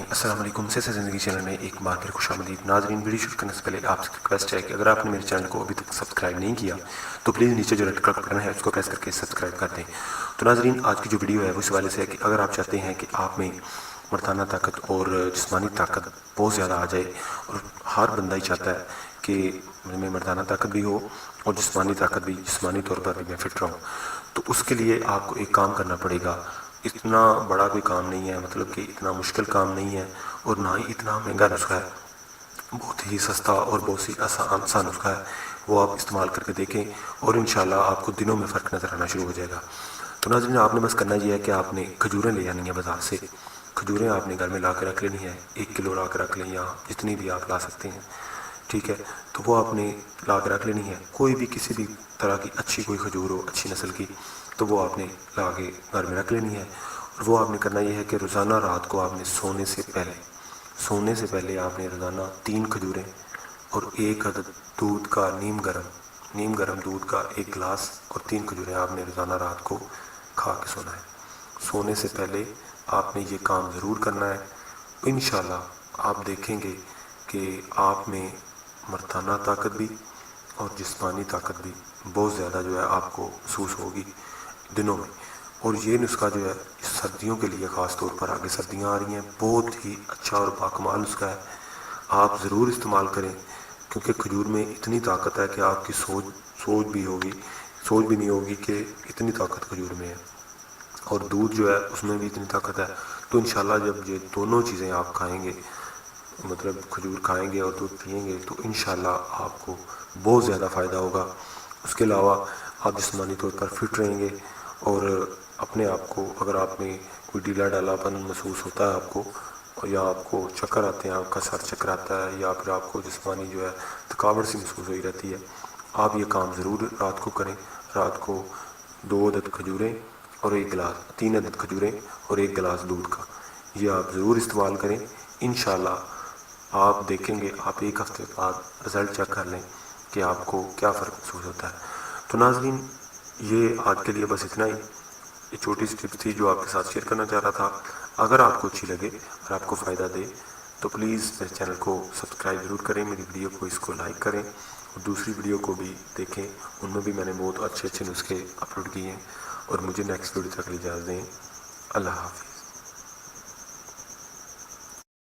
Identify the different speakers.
Speaker 1: السلام علیکم، سے زندگی چینل میں ایک بار پھر خوش آمدید ناظرین۔ ویڈیو شروع کرنے سے پہلے آپ سے ریکویسٹ ہے کہ اگر آپ نے میرے چینل کو ابھی تک سبسکرائب نہیں کیا تو پلیز نیچے جو ریڈ کلر بٹن ہے اس کو پریس کر کے سبسکرائب کر دیں۔ تو ناظرین، آج کی جو ویڈیو ہے وہ اس حوالے سے ہے کہ اگر آپ چاہتے ہیں کہ آپ میں مردانہ طاقت اور جسمانی طاقت بہت زیادہ آ جائے، اور ہر بندہ ہی چاہتا ہے کہ میں مردانہ طاقت بھی ہو اور جسمانی طاقت بھی، جسمانی طور پر بھی میں فٹ رہوں، تو اس کے لیے آپ کو ایک کام کرنا پڑے گا۔ اتنا بڑا کوئی کام نہیں ہے، مطلب کہ اتنا مشکل کام نہیں ہے، اور نہ ہی اتنا مہنگا نسخہ ہے، بہت ہی سستا اور بہت ہی آسان سا نسخہ ہے۔ وہ آپ استعمال کر کے دیکھیں اور انشاءاللہ آپ کو دنوں میں فرق نظر آنا شروع ہو جائے گا۔ تو ناظرین، آپ نے بس کرنا یہ ہے کہ آپ نے کھجوریں لے آنی ہیں بازار سے۔ کھجوریں آپ نے گھر میں لا کے رکھ لینی ہے، 1 کلو لا کے رکھ لیں یا جتنی بھی آپ لا سکتے ہیں، ٹھیک ہے؟ تو وہ آپ نے لا کے رکھ لینی ہے، کوئی بھی کسی بھی طرح کی اچھی کوئی کھجور ہو، اچھی نسل کی، تو وہ آپ نے لا کے گھر میں رکھ لینی ہے۔ اور وہ آپ نے کرنا یہ ہے کہ روزانہ رات کو آپ نے سونے سے پہلے آپ نے روزانہ 3 کھجوریں اور 1 عدد دودھ کا نیم گرم دودھ کا 1 گلاس اور 3 کھجوریں آپ نے روزانہ رات کو کھا کے سونا ہے۔ سونے سے پہلے آپ نے یہ کام ضرور کرنا ہے۔ انشاءاللہ آپ دیکھیں گے کہ آپ میں مردانہ طاقت بھی اور جسمانی طاقت بھی بہت زیادہ جو ہے آپ کو محسوس ہوگی دنوں میں۔ اور یہ نسخہ جو ہے سردیوں کے لیے، خاص طور پر آگے سردیاں آ رہی ہیں، بہت ہی اچھا اور باکمال نسخہ ہے۔ آپ ضرور استعمال کریں، کیونکہ کھجور میں اتنی طاقت ہے کہ آپ کی سوچ بھی نہیں ہوگی کہ اتنی طاقت کھجور میں ہے، اور دودھ جو ہے اس میں بھی اتنی طاقت ہے۔ تو انشاءاللہ جب یہ دونوں چیزیں آپ کھائیں گے، مطلب کھجور کھائیں گے اور دودھ پئیں گے، تو انشاءاللہ آپ کو بہت زیادہ فائدہ ہوگا۔ اس کے علاوہ آپ جسمانی طور پر فٹ رہیں گے، اور اپنے آپ کو، اگر آپ میں کوئی ڈھیلا ڈالا پن محسوس ہوتا ہے آپ کو، یا آپ کو چکر آتے ہیں، آپ کا سر چکر آتا ہے، یا پھر آپ کو جسمانی جو ہے تھکاوٹ سی محسوس ہوئی رہتی ہے، آپ یہ کام ضرور رات کو کریں۔ رات کو 2 عدد کھجوریں اور 3 عدد کھجوریں اور 1 گلاس دودھ کا، یہ آپ ضرور استعمال کریں۔ انشاءاللہ آپ دیکھیں گے، آپ 1 ہفتے بعد رزلٹ چیک کر لیں کہ آپ کو کیا فرق محسوس ہوتا ہے۔ تو ناظرین، یہ آج کے لیے بس اتنا ہی، یہ چھوٹی سی ٹپ تھی جو آپ کے ساتھ شیئر کرنا چاہ رہا تھا۔ اگر آپ کو اچھی لگے اور آپ کو فائدہ دے تو پلیز میرے چینل کو سبسکرائب ضرور کریں، میری ویڈیو کو اس کو لائک کریں، اور دوسری ویڈیو کو بھی دیکھیں، ان میں بھی میں نے بہت اچھے نسخے اپلوڈ کیے ہیں۔ اور مجھے نیکسٹ ویڈیو تک اجازت دیں۔ اللہ حافظ۔